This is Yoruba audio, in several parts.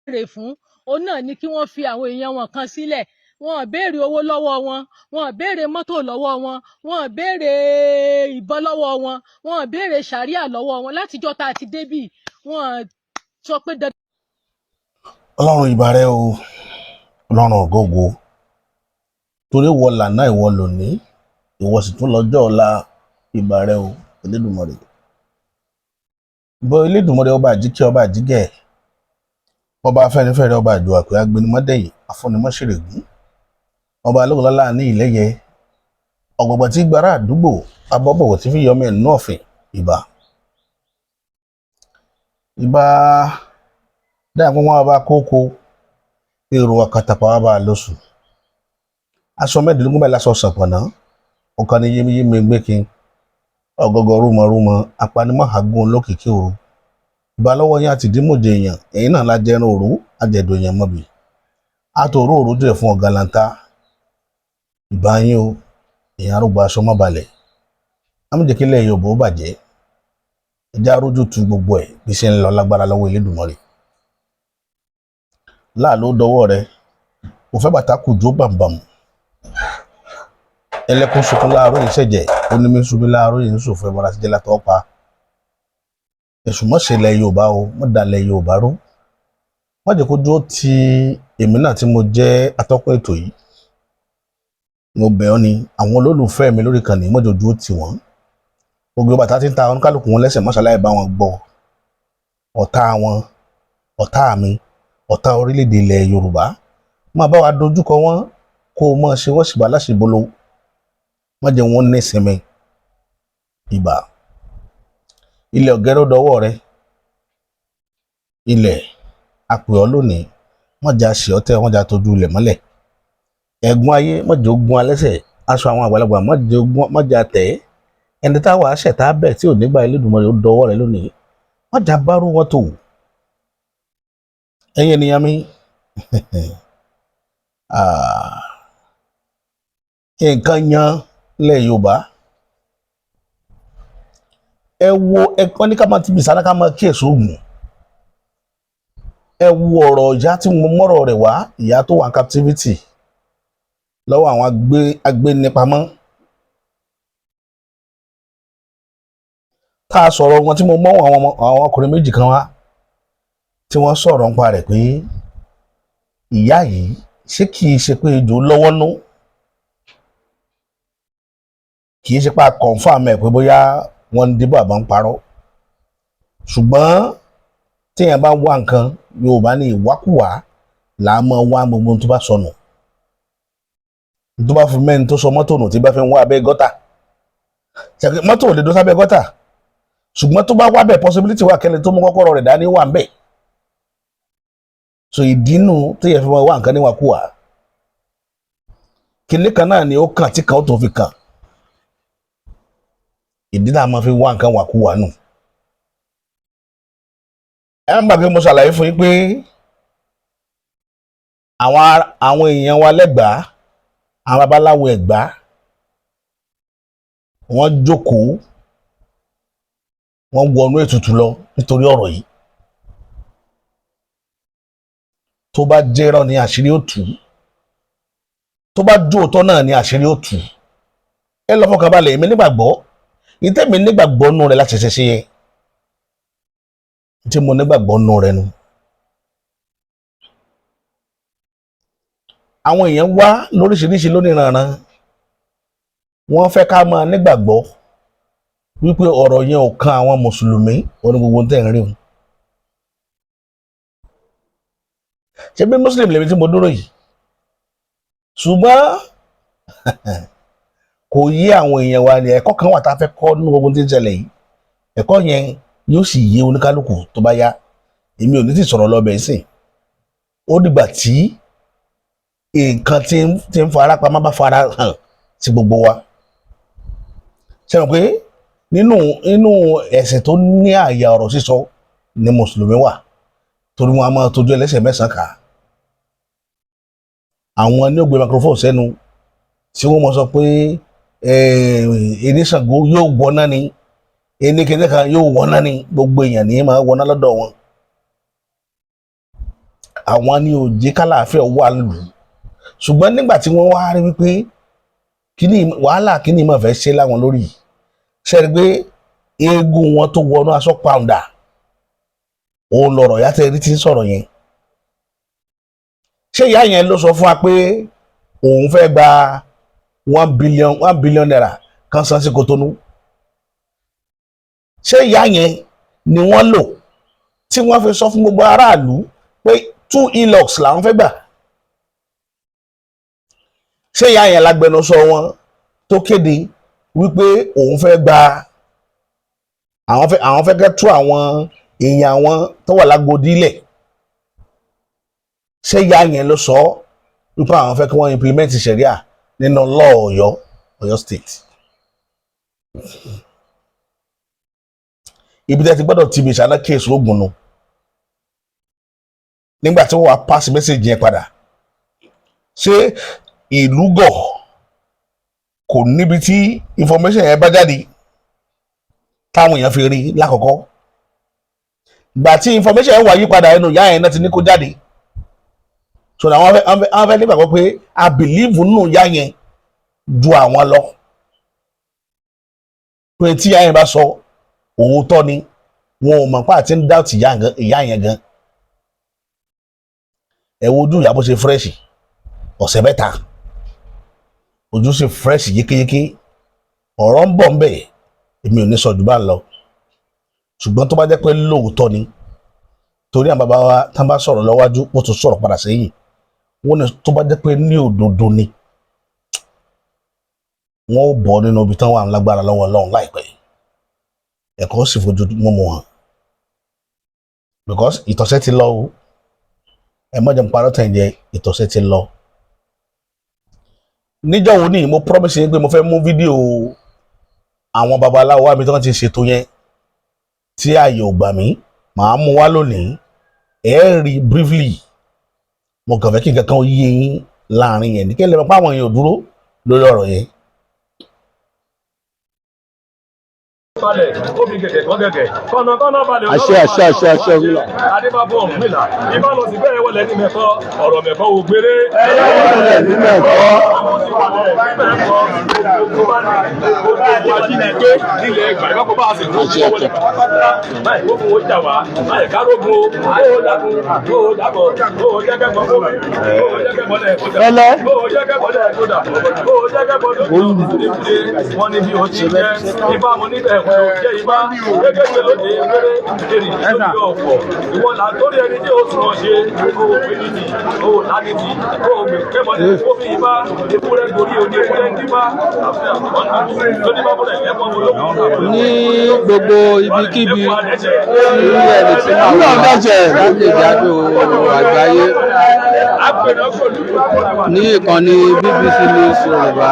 béèrè fún òun náà ni kí wọ́n fi àwọn èèyàn wọn kan sílẹ̀. Wọn ò béèrè owó lọ́wọ́ wọn, wọn ò béèrè mọ́tò lọ́wọ́ wọn, wọn ò béèrè ìbọn lọ́wọ́ wọn, wọn ò béèrè ṣàríà lọ́wọ́ wọn. Látijọ́ tá a ti débì wọn sọ pé dandan. Ọlọ́run ìbà rẹ o, Ọlọ́run ògógó, torí ìwọ lànà ìwọ lónìí, ìwọ sì tún lọ́jọ́ ọ̀la. Ìbà rẹ o Elédùmarè. Bọ Elédùmarè ọba àjíkẹ́ ọba àjígẹ̀, ọba afẹ́nifẹ́re ọba àjò àpè agbẹnimọ́dẹ̀yìn afúnimọ́ṣẹ̀rẹ̀gún, ọba alóòlọ́lá ní ìlẹ́yẹ, ọ̀gbọ̀gbọ̀ tí gbára àdúgbò abọ́bọ̀wọ̀ tí fi yọmọ ẹ̀ nínú ọ̀fìn. Ìbà ìbà dáàpọ̀ wọn bá kókó èrò àkàtàpá wa bá lóṣù. Aṣọ mẹ́ẹ̀ẹ́dógún báyìí lásọ ṣàpọ̀nà ọ̀kan ní yémiyémi gbẹ́kin ọgọgọ rúmọrúmọ apanimọ̀ àgún olókìkí òru. Ìbà lọ́wọ́ yín àti ìdímọ̀jẹ̀ èèyàn, ẹ̀yin náà lájẹran òru àjẹ̀dọ̀ èèyàn mọ́bì àtòrò òru jẹ́ fún ọ̀gá lanta. Ìbà yín o èèyàn arúgbó aṣọ má balẹ̀, amújẹkílẹ̀ Yorùbá ó bàjẹ́, ẹjá rójú tu gbogbo ẹ̀ bí ṣe ń lọ lágbára lọ́wọ́ Elédùmarè. Láàló dọwọ́ rẹ kò fẹ́ bàtà kù jó bàmbàmù, ẹlẹ́kùn sunkún láàárọ̀ yìí ṣẹ̀jẹ̀ onímí ṣubí láàárọ̀ yìí ń sòfò ẹ̀mọ́ra sí jẹ́ látọ̀ pa. Ẹ̀sùn mọ́ṣẹ̀lẹ̀ Yorùbá o, mọ́dàlẹ̀ Yorùbá rú, wọ́n jẹ́ kó dúró ti èmi náà tí mo jẹ́ atọ́kùn ètò yìí. Mo bẹ̀ ọ́ ni àwọn olólùfẹ́ mi lórí ìkànnì mọ́jọ dúró tì wọ́n. Gbogbo bàtà tí ń ta oníkálùkù wọn lẹ́sẹ̀ mọ́ṣáláì bá wọn gbọ́. Ọ̀tá wọn, ọ̀tá mi, ọ̀tá orílẹ̀-èdè ilẹ̀ Yorùbá máa bá wa dojúkọ wọn kó o mọ̀ ṣe wọ́n sì bá láṣìbolo. Má jẹ́ wọn ní ìsinmi. Ìbà ilẹ̀ ọ̀gẹ́rẹ́ dọwọ́ rẹ, ilẹ̀ apè ọ́ lónìí, wọ́n jà ṣe ọtẹ́, wọ́n jà tójú ilẹ̀ mọ́lẹ̀. Ẹ̀gún ayé mọ́jọ́ ogun alẹ́sẹ̀, aṣọ àwọn àgbàlagbà mọ́jà tẹ̀. Ẹni táwa àṣẹ tá bẹ̀ tí ò nígbà Elédùmarè ó dọwọ́ rẹ lónìí, wọ́n jà bárú wọn tó. Ẹ̀yin ènìyàn mi, nǹkan yan lẹ̀ Yorùbá. Ẹ wo ẹ̀kọ́ ní ká máa ti bìsára ká máa kíyèsí ògùn. Ẹ wo ọ̀rọ̀ ìyá tí mo mọ́rọ̀ rẹ̀ wá, ìyá tó wà ní captivity lọ́wọ́ àwọn agbénipamọ́. Tá a sọ̀rọ̀ wọn tí mo mọ́ àwọn ọkùnrin méjì kan wá tí wọ́n sọ̀rọ̀ nípa rẹ̀ pé ìyá yìí ṣé kìí ṣe pé ejò lọ́wọ́ nú, kìí ṣe pé a confirm ẹ̀ pé bóyá wọ́n ń dìbò àbá ń parọ́. Ṣùgbọ́n téèyàn bá wá nǹkan, Yorùbá ní ìwákùwà là á máa wá gbogbo tó bá sọnù. Tó bá fi mẹ́rin tó sọ mọ́tò nù tí bá fi ń wá abẹ́ gọ́tà. Mọ́tò ò lè dó sábẹ́ gọ́tà. Ṣùgbọ́n tó bá wá bẹ̀ possibility wà kẹ́lẹ́ tó mú kọ́kọ́rọ́ rẹ̀ dání wà ń bẹ̀. So ìdínú téèyàn fi máa wá nǹkan níwàkùwà. Kìnní kan náà ni ó kàn tí kan ó tó fi kàn. Ìdí náà máa fi wá nǹkan wàkúwà nù. Ẹ má gbàgbé mo ṣàlàyé fún yín pé àwọn èèyàn wa lẹ́gbàá, àwọn babaláwo Ẹ̀gbá, wọ́n jókòó, wọ́n wọnú ètùtù lọ nítorí ọ̀rọ̀ yìí. Tó bá jẹ́rọ̀ ni àṣírí ó tú, tó bá jóòtọ́ náà ni àṣírí ó tú. Ẹ lọ fọkàn balẹ̀, èmi nígbàgbọ́ ìtẹ́mi nígbàgbọ́ nù rẹ̀ láti ṣẹṣẹ yẹn tí mo nígbàgbọ́ nù rẹ̀ nu. Àwọn èèyàn wá lóríṣiríṣi lóníranran, wọ́n fẹ́ ká máa nígbàgbọ́ wípé ọ̀rọ̀ yẹn ò kan àwọn mùsùlùmí oní gbogbo tẹ̀ ń rí wọn. Ṣé bí Muslim lèmi tí mo dúró yìí? Ṣùgbọ́n kò yé àwọn èèyàn wa ni ẹ̀kọ́ kan wà tá a fẹ́ kọ́ nínú gbogbo tí ń ṣẹlẹ̀ yìí. Ẹ̀kọ́ yẹn yóò sì yé oníkálukú tó bá yá. Èmi ò ní ti sọ̀rọ̀ lọ bẹ́ẹ̀ sìn. Ó dìgbà tí nǹkan tí ń fara pamọ́ bá fara hàn sí gbogbo wa. Ṣé mo pé nínú ẹ̀sìn tó ní àyà ọ̀rọ̀ sísọ ni mùsùlùmí wà, torí wọn a máa tójú ẹlẹ́sẹ̀ mẹ́sàn-án kà. Àwọn ní ó gbé microphone sẹ́nu tí wọ́n mọ̀ sọ pé ẹni Ṣàngó yóò wọná ni, ẹni kẹjẹ kan yóò wọná ni, gbogbo èèyàn ní máa wọná lọ́dọ̀ wọn. àwọn ní òjé kálàáfíà wà lù ṣùgbọ́n nígbà tí wọ́n wá rí wípé wàhálà kíní máa fẹ́ ṣe láwọn lórí ṣẹ́rí pé eégún wọn tó wọnú aṣọ pàǹdà òun lọ̀rọ̀ ìyá tẹ́ rí tí ń sọ̀rọ̀ yẹn ṣé ìyá yẹn ló sọ fún wa pé òun fẹ́ gba 1 billion naira kan san sí Kotonu ṣé ìyá yẹn ni wọ́n lò tí wọ́n fi sọ fún gbogbo aráàlú pé 2 elox làwọn fẹ́ gbà ṣé ìyá yẹn lágbẹnusọ wọn tó kéde wípé òun fẹ́ gba àwọn fẹ́ kẹ́ tú àwọn èèyàn àwọn tó wà lágbòdì ilẹ̀ ṣé ìyá yẹn ló sọ wípé àwọn fẹ́ kí wọ́n implement ṣẹ̀ríà nínú law Ọ̀yọ́ state ibi tẹ́ ti gbọ́dọ̀ ti bí ìṣáná kéèsì ogun nu nígbà tí wọ́n wá pass message yẹn padà ṣé ìlú gọ̀ kò níbi tí information yẹn bá jáde táwọn èèyàn fi rí lákọ̀ọ́kọ́ ìgbà tí information yẹn wá yí padà ẹnu ìyá yẹn náà ti ní kó jáde so àwọn fẹ́ nígbàgbọ́ pé I believe nínú ìyá yẹn ju àwọn lọ pé tí ìyá yẹn bá sọ òótọ́ ni wọn ò mọ̀ pé àti ń doubt ìyá yẹn gan ẹ wo ojú ìyá bó ṣe fresh ọ̀sẹ̀ mẹ́ta ojú sì fresh yékéyéké ọ̀rọ̀ ń bọ̀ ń bẹ̀ èmi ò ní sọ jù bá ń lọ ṣùgbọ́n tó bá jẹ́ pé lóòótọ́ ni torí àwọn bàbá wa tán bá sọ̀rọ̀ lọ́wájú wọ́n tún sọ̀rọ̀ padà sẹ́yìn wọ́n ní tó bá jẹ́ pé ní òdodo ni wọ́n ó bọ̀ nínú ibi tán wà ń lágbára lọ́wọ́ Ọlọ́run láìpẹ́ ẹ̀kọ́ sì fojú mọ́mọ́ hàn because ìtọ̀sẹ̀ ti lọ o ẹ mọ̀jẹ̀ ń parọ́ tẹ̀ ń jẹ ìtọ̀sẹ̀ ti lọ. níjọ́ wo ni mo promise yín pé mo fẹ́ mú fídíò àwọn babaláwo wa mi tí wọ́n ti ṣètò yẹn tí ààyè ò gbà mí màá mú wá lónìí ẹ rí briefly mo kàn fẹ́ kí nǹkan kan yé yín láàrin yẹn ní kí ẹ lè mọ̀ pé àwọn èèyàn ò dúró lórí ọ̀rọ̀ yẹn. balẹ̀ omi gẹ̀gẹ̀ kan gẹ̀gẹ̀ kọ́nà balẹ̀ àṣẹ wíwà. adébábọ̀ ọ̀húnmìlà ibà lọ sí bẹ́ẹ̀ wọlé ní mẹ́kọ́ ọ̀rọ̀ mẹ́kọ́ ò gbére. wọlé ní mẹ́kọ́. ajínigbé nílẹ̀ ẹgbà ìbákọ̀ bá a sì tó ṣe wọlé pátápátá báyìí ó fún ojà wá báyìí kárógun ó dàbọ̀ ó jẹ́kẹ́ bọ́ ó jẹ́kẹ́ bọ́lẹ̀ ó jẹ́kẹ́ bọ́lẹ̀ ó dà ó jẹ́kẹ́ bọ́lẹ̀ ó wọ́n ní bí ó ti jẹ́ ibà mo níbẹ̀ jẹ́ ibà gẹ́gẹ́ lóde wéré èrì lóde ọ̀pọ̀ ìwọ là torí ẹni tí ó tún ọ ṣe kó o pè nídìí kó o lánìdìí kó o gbè kẹ́bọ̀lẹ̀ kó fi ibà ewúrẹ́ gorí òní ewúrẹ́ níbà lóní bá bọ̀lẹ̀ lẹ́pọ̀ olókùn. ní gbogbo ibikíbi tí ẹni tí máa wà lájèjádò àgbáyé ní ìkànnì BBC News Yorùbá.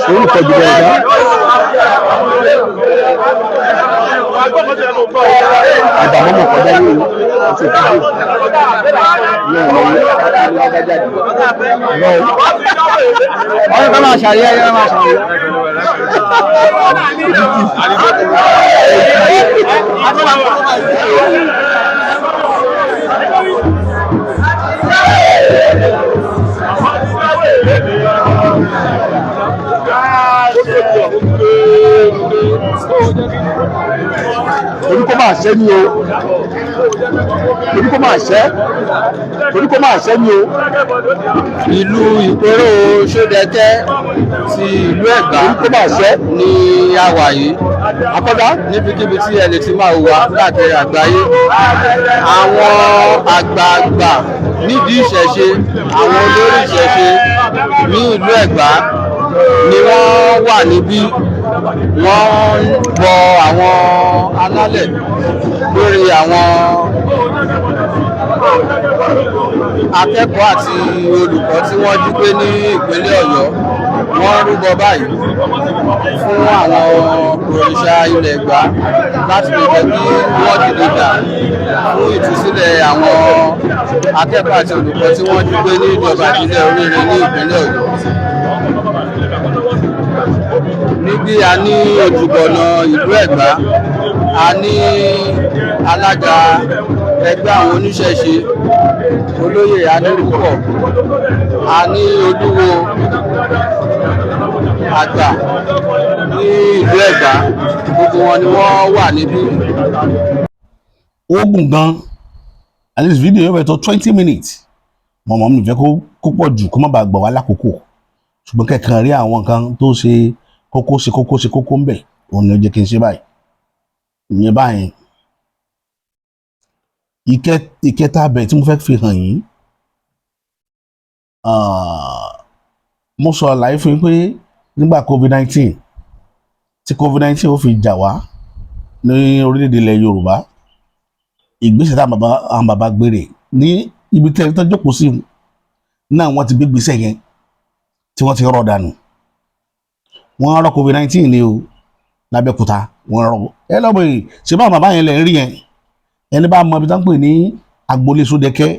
Orúkọ jùlọ ẹ̀dá. Àdàmọ́mọ́ kọjá ní àti ìpínlẹ̀ ọ̀rọ̀ kan máa ṣàríyá yára máa ṣàríyá. Torí kó máa ṣẹ́ ní o. Torí kó máa ṣẹ́. Torí kó máa ṣẹ́ ní o. Ìlú Ìpérò Ṣódẹkẹ́ ti ìlú Ẹ̀gbá. Torí kó máa ṣẹ́ ní àwà yìí. Akọ́dá níbikíbi tí ẹ lè ti máa wà káàkiri àgbáyé. Àwọn àgbààgbà nídìí ìṣẹ̀ṣe, àwọn olórí ìṣẹ̀ṣe ní ìlú Ẹ̀gbá ni wọ́n wà níbí. Wọ́n ń bọ àwọn alálẹ̀ lórí àwọn akẹ́kọ̀ọ́ àti olùkọ́ tí wọ́n jí gbé ní ìpínlẹ̀ Ọ̀yọ́ wọ́n rúbọ báyìí fún àwọn òrìṣà ilẹ̀ Ẹ̀gbá láti lè jẹ́ kí wọ́n dìde dà fún ìtúsílẹ̀ àwọn akẹ́kọ̀ọ́ àti olùkọ́ tí wọ́n jí gbé ní ìjọba ìbílẹ̀ Oríire ní ìpínlẹ̀ Ọ̀yọ́. Níbí a ní ojúbọ̀nà ìlú Ẹ̀gbá, a ní alága ẹgbẹ́ àwọn oníṣẹ̀ṣe olóyè Adérúpọ̀, a ní olúwo àgbà ní ìlú Ẹ̀gbá, gbogbo wọn ni wọ́n wà níbí. Ó gùn gan, at least video yóò fẹ́ tó 20 minutes. Mọ̀mọ́ mi fẹ́ kó pọ̀ jù kó má bàa gbà wá lákòókò, ṣùgbọ́n kẹ̀kàn rí àwọn nǹkan tó ṣe kókó ń bẹ̀, òun ni ó jẹ́ kí n ṣe báyìí. Ìyẹn báyìí ìkẹta bẹ̀ tí mo fẹ́ fi hàn yín, mo sọ àlàyé fún yín pé nígbà COVID-19 tí COVID-19 ó fi jà wá ní orílẹ̀-èdè ilẹ̀ Yorùbá, ìgbésẹ̀ tá àwọn bàbá gbére ní ibi tẹ́lẹ̀ tó jókòó sí náà wọ́n ti gbé gbèsè yẹn tí wọ́n ti rọ̀ dànù. Wọ́n rọ̀ COVID-19 ni o l'Abẹ́òkúta, wọ́n rọ̀ ẹ lọ́bọ̀ yìí ṣe bá bàbá yẹn lẹ̀ ń rí yẹn, ẹni bá mọ ibi tó ń pè ní agboolé Sódẹ́kẹ́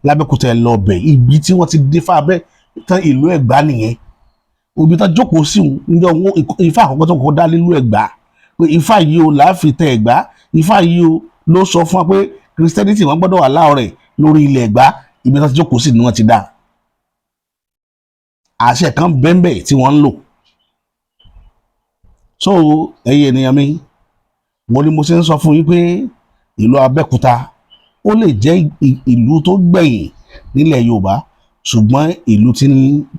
l'Abẹ́òkúta ẹ lọ bẹ̀, ibi tí wọ́n ti dé fà bẹ́ tán ìlú Ẹ̀gbá nìyẹn. Ibi tó jókòó sí níjọ́ Ifá àkọ́kọ́ tó kọ́kọ́ dá lílú Ẹ̀gbá pé Ifá yìí o là á fi tẹ Ẹ̀gbá, Ifá yìí o ló sọ fún wa pé Christianity wọ́n gbọ́dọ̀ wà láọ̀rẹ̀ lórí ilẹ̀ Ẹ̀gbá, ibi tó ti jókòó sí ni wọ́n ti dá. Àṣẹ kan bẹ́ẹ̀ tí wọ́n ń lò. So ẹ̀yin ènìyàn mi, mo ní mo ṣe ń sọ fún yín pé ìlú Abẹ́òkúta ó lè jẹ́ ìlú tó gbẹ̀yìn nílẹ̀ Yorùbá, ṣùgbọ́n ìlú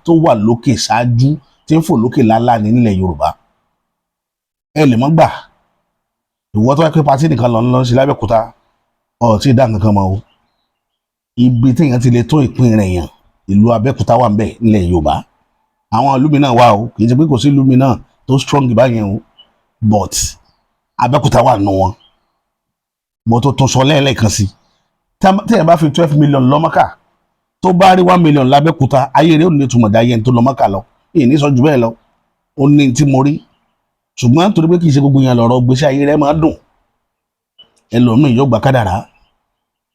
tó wà lókè ṣáájú tí ń fò lókè lálá ní nílẹ̀ Yorùbá. Ẹ lè mọ́ gbà, ìwọ tó wá pé pátí nìkan lọ sí l'Abẹ́òkúta ọ̀ tí ì dá nǹkan mọ́ o. Ibi téèyàn ti lè tó ìpín rẹ̀ yàn, ìlú Abẹ́òkúta wà ń bẹ̀ nílẹ̀ Yorùbá. Àwọn ìlú mi náà wà o, kì í ṣe pé kò sí ìlú mi náà tó strong báyẹn o, but Abẹ́òkúta wà nù wọn. Mo tó tún sọ lẹ́ẹ̀lẹ́kan sí, téèyàn bá fi 12 million lọ Mọ́kà, tó bá rí 1 million l'Abẹ́òkúta, ayé rẹ̀ ò ní túmọ̀ dáyé tó lọ Mọ́kà lọ. Èyí ní sọ jù bẹ́ẹ̀ lọ, ó ní tí mo rí. Ṣùgbọ́n torí pé kì í ṣe gbogbo yẹn lọ̀rọ̀ gbèsè ayé rẹ̀ máa dùn. Ẹlòmíì yóò gba kádàrá,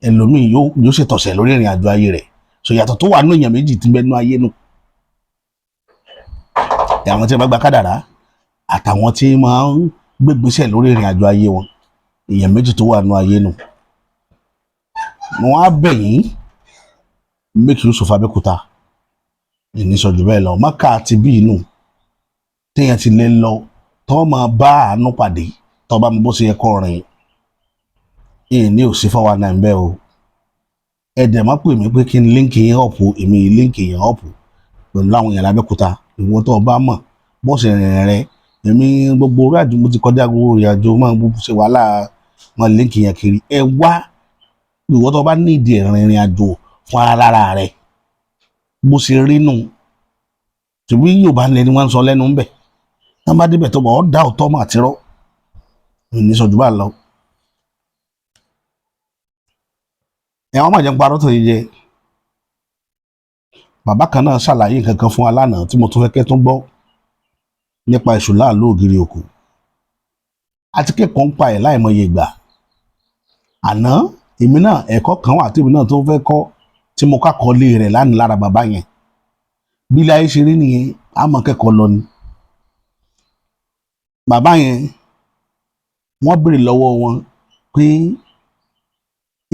ẹlòmíì yóò ṣètọ̀sẹ̀ lórí ìrìn àjò ayé rẹ̀. So yàtọ̀ tó wà nù èèyàn méjì tí ń bẹ nú ayé nù. Àwọn tí wọ́n bá gba kádàrá àtàwọn tí máa ń gbégbèsè lórí ìrìn àjò ayé wọn, èèyàn méjì tó wà nú ayé nù. Wọ́n á bẹ̀ yín make use of Abẹ́òkúta, ìníṣọ̀jù bẹ́ẹ̀ lọ. Mọ́kà àti bí inú téèyàn ti lè lọ tó máa bá àánú pàdé tó bá mọ bó ṣe yẹ kó rìn. Ìní ò sí 419 bẹ́ẹ̀ o. Ẹ̀dẹ̀ má pè mí pé kí n líǹkì yẹn ọ̀pù, èmi líǹkì yẹn ọ̀pù pẹ̀lú àwọn èèyàn l'Abẹ́òkúta. Ìwọ tó bá mọ̀ bó ṣe rìn rẹ̀, èmi gbogbo orí àjò mo ti kọjá gbogbo orí àjò máa ń ṣe wàhálà wọn líǹkì yẹn kiri. Ẹ wá ìwọ tó bá ní ìdí ìrìn àjò fún ara lára rẹ̀ bó ṣe rí nù. Tìbí Yorùbá lẹni wọ́n ń sọ lẹ́nu ń bẹ̀. Tán bá débẹ̀ tó bọ̀ ọ́ dá òótọ́ mà tirọ́. Ìníṣọ̀jù bá lọ. Ẹ̀wọ̀n máa jẹ́ ń parọ́ tó yẹ jẹ. Bàbá kan náà ṣàlàyé nǹkan kan fún wa lánàá tí mo tún fẹ́ kẹ́ tún gbọ́ nípa èṣù láàlú ògiri òkú. Àti kẹ́kọ̀ọ́ ń pa ẹ̀ láìmọye ìgbà. Àná èmi náà ẹ̀kọ́ kan wà tí èmi náà tó fẹ́ kọ́ tí mo kákọ̀ọ́lé rẹ̀ lánàá lára bàbá yẹn. Bí ilé ayé ṣe rí nìyẹn, a mọ̀ kẹ́kọ̀ọ́ lọ ni. Bàbá yẹn wọ́n béèrè lọ́wọ́ wọn pé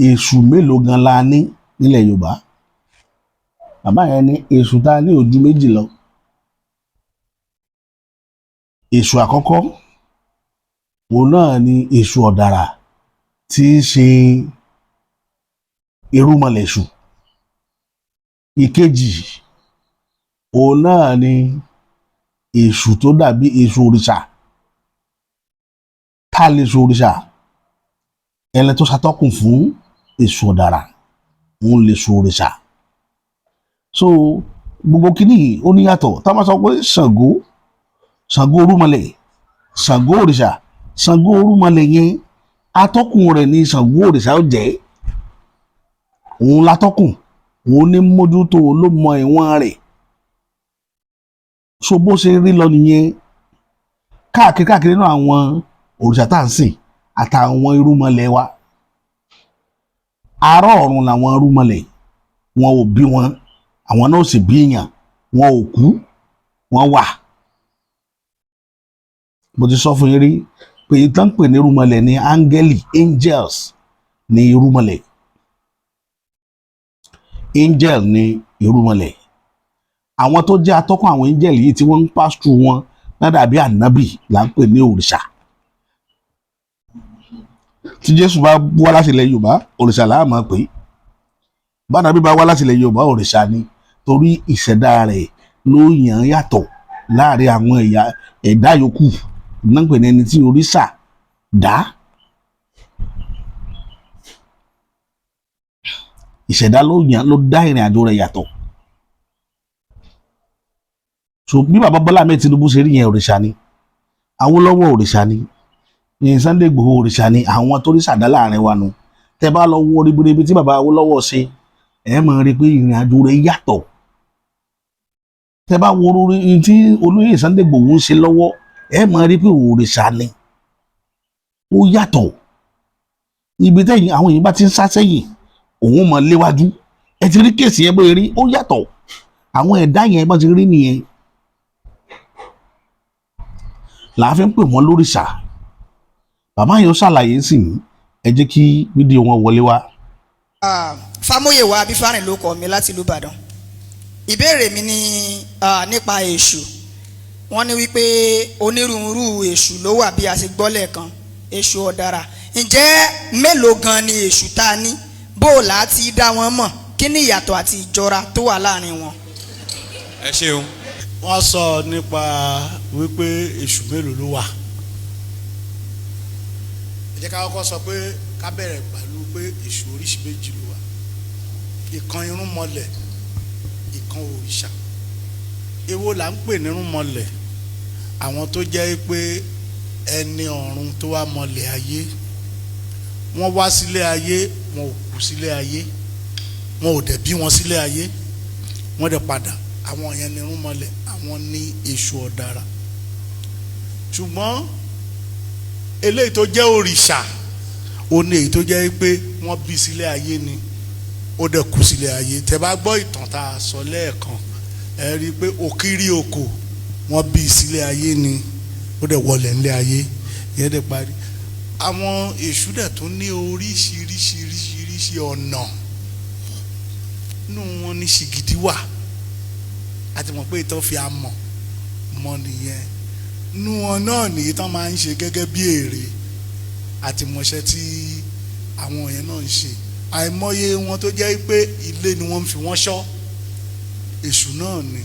èṣù mélòó gan la ní nílẹ̀ Yorùbá. Bàbá yẹn ní èṣù tá a ní ojú méjì lọ. Èṣù àkọ́kọ́ òun náà ni èṣù ọ̀dàrà tí í ṣe irúmọlẹ̀ṣù. Ìkejì òun náà ni èṣù tó dàbí èṣù òrìṣà. Tá a lè ṣe òrìṣà, ẹni tó ṣàtọ́kùn fún èṣù ọ̀dàrà òun lè ṣe òrìṣà. So gbogbo kìíní ó níyàtọ̀. Tá a máa sọ pé Ṣàngó orúmọlẹ̀, Ṣàngó òrìṣà, Ṣàngó orúmọlẹ̀ yẹn atọ́kùn rẹ̀ ní Ṣàngó òrìṣà ó jẹ́. òun látọ́kùn, òun ní mójútó, ló mọ ìwọ̀n rẹ̀. So bó ṣe rí lọ nìyẹn káàkiri náà àwọn òrìṣà tá à ń sìn àtàwọn irúnmọlẹ̀ wa. Ará ọ̀run làwọn irúnmọlẹ̀, wọn ò bí wọn, àwọn náà ò sì bí èèyàn, wọn ò kú, wọn wà. Mo ti sọ fún yín rí pé ìtàn pè ní irúnmọlẹ̀ ní áńgẹ́lì, angels ní irúnmọlẹ̀, angel ní irúnmọlẹ̀. Àwọn tó jẹ́ atọ́kùn àwọn angel yìí tí wọ́n ń pass through wọn ládàbí ànábì là ń pè ní òrìṣà. Tí Jésù bá wá láti ilẹ̀ Yorùbá, òrìṣà là á máa pè é. Bánàbí bá wá láti ilẹ̀ Yorùbá, òrìṣà ni, torí ìṣẹ̀dá rẹ̀ ló yàn yàtọ̀ láàrin àwọn ẹ̀dá yòókù. Náà ń pè ní ẹni tí òrìṣà dá. Ìṣẹ̀dá ló dá ìrìn àjò rẹ̀ yàtọ̀. So bí bàbá Bọ́lá Ahmed Tinubu ṣe rí yẹn, òrìṣà ni. Awólọ́wọ̀ òrìṣà ni. Sunday Igboho òrìṣà ni. Àwọn tó rí ṣàdá láàrin wa nu. Tẹ bá lọ wo ribiribi tí bàbá Awólọ́wọ̀ ṣe, ẹ máa rí pé ìrìn àjò rẹ̀ yàtọ̀. Tẹ bá wo tí olóyè Sunday Igboho ń ṣe lọ́wọ́, ẹ máa rí pé òrìṣà ni. Ó yàtọ̀. Ibi tẹ́yìn àwọn yìí bá ti ń sá sẹ́yìn, òun mọ̀ léwájú. Ẹ ti rí kéèsì yẹn bóyá rí, ó yàtọ̀. Àwọn ẹ̀dá yẹn bá ti rí nìyẹn. Làá fi ń pè wọ́n lórìṣà. Bàbá yẹn ó ṣàlàyé sí i, ẹ jẹ́ kí fídíò wọn wọlé wá. Fámóyèwá Abífárìn ló kọ mi láti ìlú Ìbàdàn. Ìbéèrè mi ni nípa èṣù. Wọ́n ní wípé onírúurú èṣù ló wà bí a ṣe gbọ́ lẹ́ẹ̀kan, èṣù ọ̀dàrà. Ǹjẹ́ mélòó gan ni èṣù tá a ní? Bó o là á ti dá wọn mọ̀? Kí ni ìyàtọ̀ àti ìjọra tó wà láàrin wọn? Ẹ ṣeun. Wọ́n sọ nípa wípé èṣù mélòó ló wà. Ẹ jẹ́ ká kọ́kọ́ sọ pé ká bẹ̀rẹ̀ pẹ̀lú pé èṣù oríṣi méjì ló wà. Ìkan irúnmọlẹ̀, ìkan òrìṣà. Èwo là ń pè ní irúnmọlẹ̀? Àwọn tó jẹ́ pé ẹni ọ̀run tó wá mọlẹ̀ ayé. Wọ́n wá sílé ayé, wọn ò kú sílé ayé, wọn ò dẹ̀ bí wọn sílé ayé, wọ́n dẹ̀ padà. Àwọn yẹn ni irúnmọlẹ̀, àwọn ní èṣù ọ̀dàrà. Ṣùgbọ́n eléyìí tó jẹ́ òrìṣà, ó ní èyí tó jẹ́ pé wọ́n bí sílé ayé ni, ó dẹ̀ kú sílé ayé. Tẹ́ bá gbọ́ ìtàn tá a sọ lẹ́ẹ̀kan, ẹ rí i pé òkìrí oko wọ́n bí sílé ayé ni, ó dẹ̀ wọlé ńlé ayé, ìyẹn dẹ̀ parí. Àwọn èṣù dẹ̀ tún ní oríṣiríṣi ọ̀nà. Inú wọn ní ṣìgìdì wà, àti mọ̀ pé ìtàn fi amọ̀ mọ́ nìyẹn. Inú wọn náà nìyí tán máa ń ṣe gẹ́gẹ́ bí èrè, àti mọ̀ṣẹ́ tí àwọn yẹn náà ń ṣe. Àìmọye wọn tó jẹ́ pé ilé ni wọ́n fi wọ́n ṣọ́, èṣù náà ni.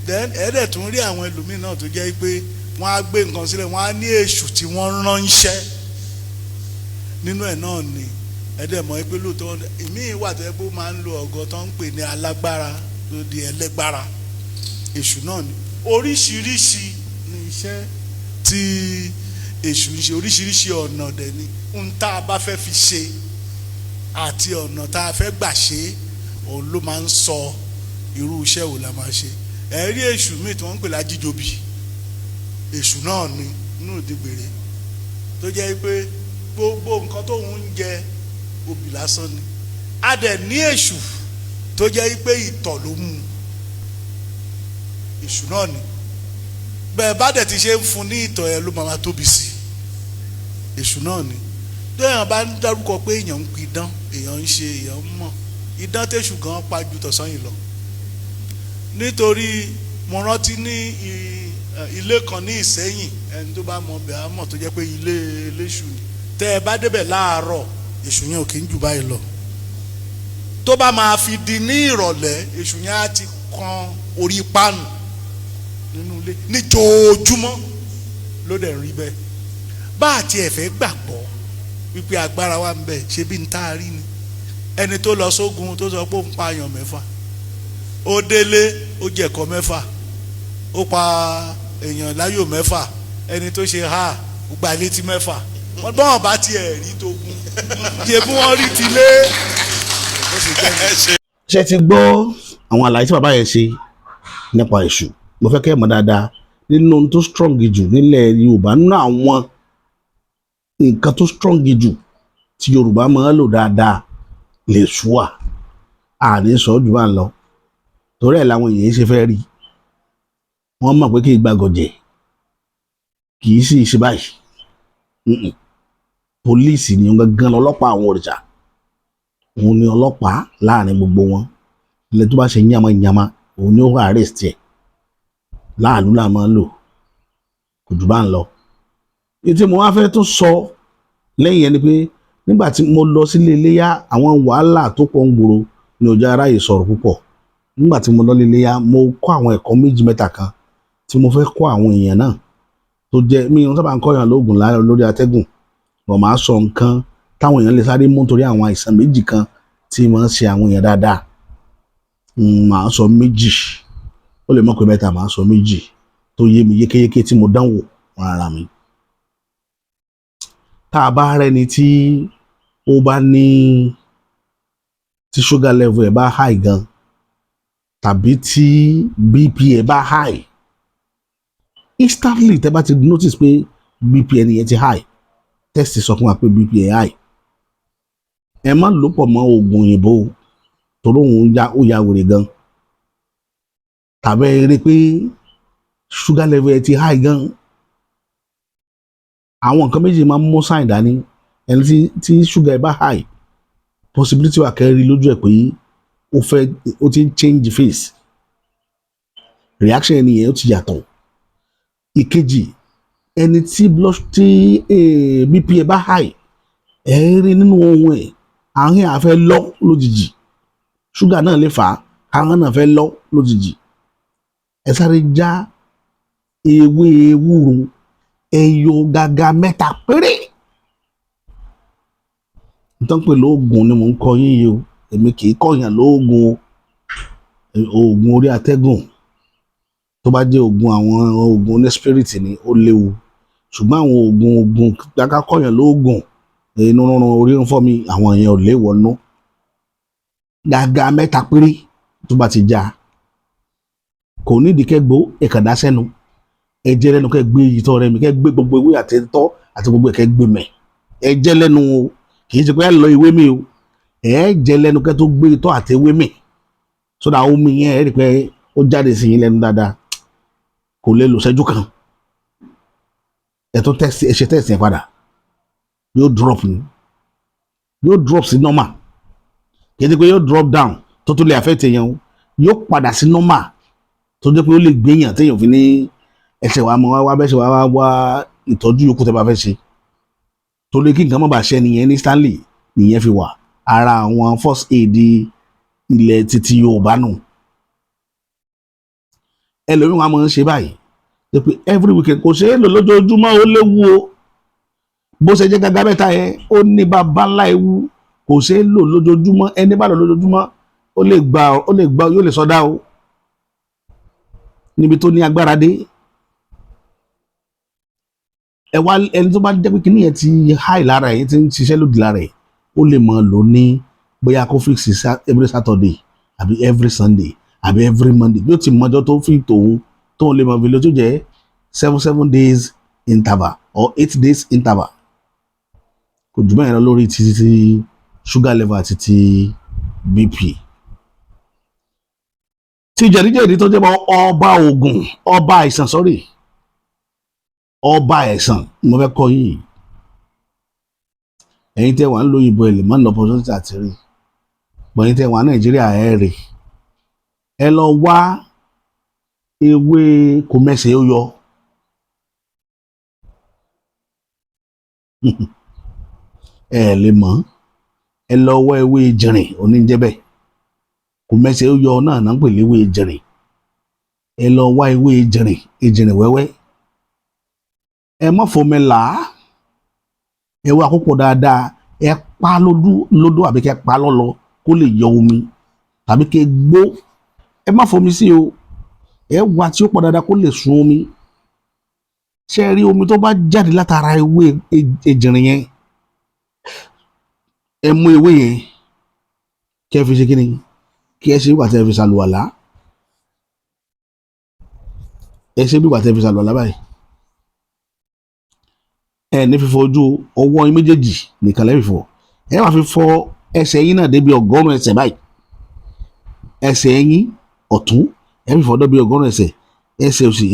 Then ẹ̀ẹ́dẹ̀ tún rí àwọn ẹlòmíì náà tó jẹ́ pé wọ́n á gbé nǹkan sílẹ̀, wọ́n á ní èṣù tí wọ́n ránṣẹ́. Nínú ẹ̀ náà ni ẹ̀ẹ́dẹ̀ mọ̀ pé lóòótọ́ ìmíì wà tó yẹ pé ó máa ń lo ọ̀gọ́ tó ń pè ní alágbára tó di ẹlẹ́gbára. Èṣù náà ni. Oríṣiríṣi ni iṣẹ́ tí èṣù ń ṣe, oríṣiríṣi ọ̀nà dẹ̀ ni. Ohun tá a bá fẹ́ fi ṣe àti ọ̀nà tá a fẹ́ gbà ṣe, òun ló máa ń sọ irú iṣẹ́ wo la máa ṣe. Ẹ̀rí èṣù míì tí wọ́n ń pè lájíjòbí, èṣù náà ni inú ìdígbèrè, tó jẹ́ pé gbogbo nǹkan tó ń jẹ obì lásán ni. A dẹ̀ ní èṣù tó jẹ́ pé ìtọ̀ ló mú, èṣù náà ni. Bẹ́ẹ̀ bá dẹ̀ ti ṣe ń fún ní ìtọ̀ yẹn ló máa tóbi sí, èṣù náà ni. Téèyàn bá ń dárúkọ pé èèyàn ń pidán, èèyàn ń ṣe, èèyàn ń mọ̀, idán tẹ̀ṣù gan pa ju tọ̀sán yìí lọ. Nítorí mo rántí ní ilé kan ní Ìsẹ́yìn, ẹni tó bá mọ bẹ́ẹ̀ á mọ̀, tó jẹ́ pé ilé eléṣù ni. Tẹ́ ẹ bá débẹ̀ láàárọ̀, èṣù yẹn ò kí ń jù báyìí lọ. Tó bá máa fi di ní ìrọ̀lẹ́, èṣù yẹn á ti kan orí páànù nínú ilé níjoojúmọ́ ló dẹ̀ rí bẹ́ẹ̀. Bá àti ẹ̀fẹ́ gbàgbọ́ wípé agbára wa ń bẹ, ṣe bí n tá a rí ni. Ẹni tó lọ sógun tó sọ pé ó ń pa àyàn 6, ó délé ó jẹ̀kọ 6, ó pa èèyàn láyò 6, ẹni tó ṣe ó gba létí 6. Wọ́n bá wọn bá tiẹ̀ rí tógun, ṣe bí wọ́n rí tilé. ó sì jẹ́ ní. ṣé ti gbọ́ àwọn àlàyé tí bàbá yẹn ṣe nípa èṣù? Mo fẹ́ kẹ́ ẹ̀ mọ̀ dáadáa nínú ohun tó strong jù nílẹ̀ Yorùbá, nínú àwọn nǹkan tó strong jù tí Yorùbá máa ń lò dáadáa lè ṣú wà. Àní sọ jù bá ń lọ torí ẹ̀ làwọn èèyàn ṣe fẹ́ rí. Wọ́n mọ̀ pé kì í gbàgọ̀jẹ̀, kì í sì ṣe báyìí. Pólíìsì ni òun gangan ọlọ́pàá àwọn òrìṣà, òun ni ọlọ́pàá láàrin gbogbo wọn. Ilẹ̀ tó bá ṣe yánmayànmá òun ni ó wà arrest ẹ̀. Láàlú là máa ń lò, kò jù bá ń lọ. Ètò mo wá fẹ́ tún sọ lẹ́yìn ẹni pé nígbà tí mo lọ sílé Iléyá, àwọn wàhálà tó pọ̀ ń gbòòrò ní ọjà aráyè sọ̀rọ̀ púpọ̀. Nígbà tí mo lọ Iléyá, mo kọ́ àwọn ẹ̀kọ́ méjì mẹ́ta kan tí mo fẹ́ kọ́ àwọn èèyàn náà, tó jẹ́ mi ò sábà ń kọ́ èèyàn lóògùn lórí atẹ́gùn. Wọ́n máa sọ nǹkan táwọn èèyàn lè sáré mú torí àwọn àìsàn méjì kan tí wọ́n ń ṣe àwọn èèyàn dáadáa. Màá sọ méjì, ó lè mọ̀ pé mẹ́ta, màá sọ méjì tó yé mi yékéyéké tí mo dánwò fún ara mi. Tá a bá rẹ́ni tí ó bá ní tí sugar level ẹ̀ bá high gan, tàbí tí BP ẹ̀ bá high, instantly tẹ́ bá ti notice pé BP ẹni yẹn ti high, test sọ fún wa pé BP ẹ̀ high. Ẹ má lò pọ̀ mọ́ oògùn òyìnbó torí òun ó ya wèrè gan. Tàbí ẹ rí pé sugar level ẹ̀ ti high gan. Àwọn nǹkan méjì máa ń mú sign dání. Ẹni tí sugar ẹ̀ bá high, possibility wà kẹ́rì lójú ẹ̀ pé ó ti ń change face, reaction ẹni yẹn ó ti yàtọ̀. Ìkejì, ẹni tí BP ẹ̀ bá high, ẹ rí nínú ohun ẹ̀, àárín àfẹ́ lọ lójijì. Sugar náà lè fà á, àárín náà fẹ́ lọ lójijì. Ẹ sáré já ewé ewúro ẹyọ gàgà 3 péré. Nítorí pé lóògùn ni mò ń kọ yín yìí o, èmi kì í kọ̀yàn lóògùn o. Oògùn orí atẹ́gùn tó bá jẹ́ àwọn oògùn oní spirit ni ó léwu. Ṣùgbọ́n àwọn oògùn gbàgbà kọ̀yàn lóògùn, inú rúnrún orí ń fọ́ mi, àwọn èèyàn ò léwọ̀ nú. Gàgà 3 péré tó bá ti já, kò nídìí kẹ́ gbó ẹ̀kàdá sẹ́nu. Ẹ jẹ́ lẹ́nu kẹ́ gbé ìtọ́ rẹ mi, kẹ́ gbé gbogbo ewé àti ìtọ́ àti gbogbo ẹ̀kẹ́ gbé mẹ́. Ẹ jẹ́ lẹ́nu o, kì í ṣe pé ẹ lọ ìwé mi o. Ẹ jẹ́ lẹ́nu kẹ́ tó gbé ìtọ́ àti ewé mi. Sódà omi yẹn ẹ rí pé ó jáde sí yín lẹ́nu dáadáa. Kò lè lò ṣẹ́jú kan. Ẹ tó test, ẹ ṣe test yẹn padà. Yóò drop ni. Yóò drop sí normal. Kì í ṣe pé yóò drop down tó lè affect èèyàn o. Yóò padà sí normal tó jẹ́ pé ó lè gbéyàn téèyàn fi ní ẹsẹ̀ wa mọ́ wá bẹ́sẹ̀ wá ìtọ́jú yòókù tẹ́ bá fẹ́ ṣe. Torí kí nǹkan má bàa ṣe nìyẹn ní Stanley nìyẹn fi wà. Ara àwọn first aid ilẹ̀ títí Yorùbá nù. Ẹlòmíràn wa máa ń ṣe báyìí pé every weekend kò ṣeé lò lójoojúmọ́, ó léwu o. Bó ṣe jẹ́ gàgà 3 yẹn, ó ní bàbá ńlá ewu. Kò ṣeé lò lójoojúmọ́, ẹni bá lò lójoojúmọ́ ó lè gbà yóò lè sọdá o. Níbi tó ní agbára dé. Ẹni tó bá jẹ́ pé kíní yẹn ti high lára ẹ̀, ti ń ṣiṣẹ́ lòdì lára ẹ̀, ó lè máa lò ní bóyá kó fix every Saturday àbí every Sunday àbí every Monday. Bí ó ti mọjọ́ tó fi tóun lè máa fi lò tó jẹ́ 7 days interval or 8 days interval. Kò jù bẹ́ẹ̀ lọ lórí ti sugar level àti ti BP. Ti jẹ̀díjẹ̀dí tó jẹ́ ọba oògùn, ọba àìsàn ọba ẹ̀sán mo fẹ́ kọ́ yín. Ẹ̀yin tẹ́ wà ń lo ìbò ẹ̀lẹ̀ mọ́ ní opportunity àti rí. Bọ̀ ẹ̀yin tẹ́ wà Nàìjíríà ẹ̀ rè. Ẹ lọ wá ewé kòmẹ́sẹ̀ ó yọ. Ẹ lè mọ̀. Ẹ lọ wá ewé jìnrìn oníjẹ́bẹ̀. Kòmẹ́sẹ̀ ó yọ náà ń pè léwé jìnrìn. Ẹ lọ wá ewé jìnrìn wẹ́wẹ́. Ẹ má fomi là á. Ẹ wá púpọ̀ dáadáa. Ẹ pa lódó àbí kẹ́ pa lọ́lọ́ kó lè yọ omi tàbí kẹ́ gbó. Ẹ má fomi sí o. Ẹ wá tí ó pọ̀ dáadáa kó lè sun omi. Ṣé ẹ rí omi tó bá jáde látara ewé ejìnrìn yẹn? Ẹ mú ewé yẹn, kí ẹ fi ṣe kí ni kí ẹ ṣe bí wàtí ẹ fi ṣàlùwàlá ẹ ṣe bí wàtí ẹ fi ṣàlùwàlá báyìí ẹ ní fífọ ojú ọwọ́ yín méjèèjì nìkan lẹ́ fífọ ẹ wá fi fọ ẹsẹ̀ yín náà débi 100 ẹsẹ̀ báyìí ẹsẹ̀ yín ọ̀tún ẹ fífọ débi 100 ẹsẹ̀ òsì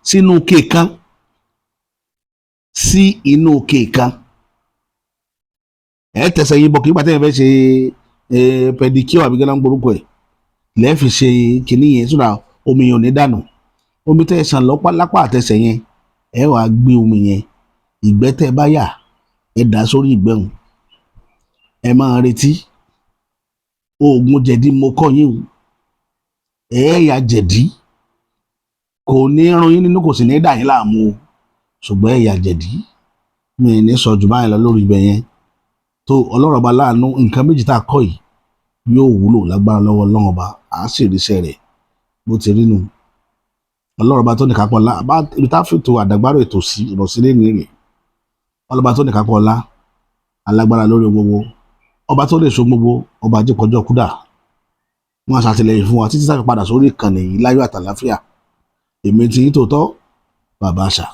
sínú kéèkan sí inú kéèkan ẹ tẹsẹ̀ yín bọ̀ kí pàtẹ́ yẹn fẹ́ ṣe pedicure àbí gánà ń gbórúkọ ẹ̀ lẹ́ẹ̀ fi ṣe kìíní yẹn sódà omi yẹn ò ní dànù omi tẹ́ ẹ sàn lápá àtẹsẹ̀ yẹn ẹ wàá gbé omi yẹn ìgbẹ́ tẹ́ ẹ bá yà ẹ dà sórí ìgbẹ́hùn ẹ máa retí oògùn jẹ̀dí mo kọ́ yín ẹ yà jẹ̀dí kò ní rún yín nínú kò sì ní dà yín láàmú o ṣùgbọ́n ẹ yà jẹ̀dí mi ní sọ jù báyìí lọ lórí ibẹ̀ yẹn tó ọlọ́run ọba láàánú nǹkan méjì tá a kọ́ yìí yóò wúlò lágbára lọ́wọ́ ọlọ́run ọba àá sì ríṣẹ́ rẹ̀ bó ti rí nu ọlọ́run ọba tó ní kápọ̀ ọlá ibi tá a fètò àdàgbàrò ètò sí ìrọ̀sílẹ̀ nìyẹn ọlọ́ba tó ní kápọ̀ ọlá alágbára lórí gbogbo ọba tó lè so gbogbo ọba àjẹpọ̀jọ́ kúdà wọn ṣàtìlẹ́yìn fún wa títí tá a fi padà sórí ìkànnì yìí láyọ̀ àtàláfíà èmi ti yín tòótọ́ bàbá àṣà.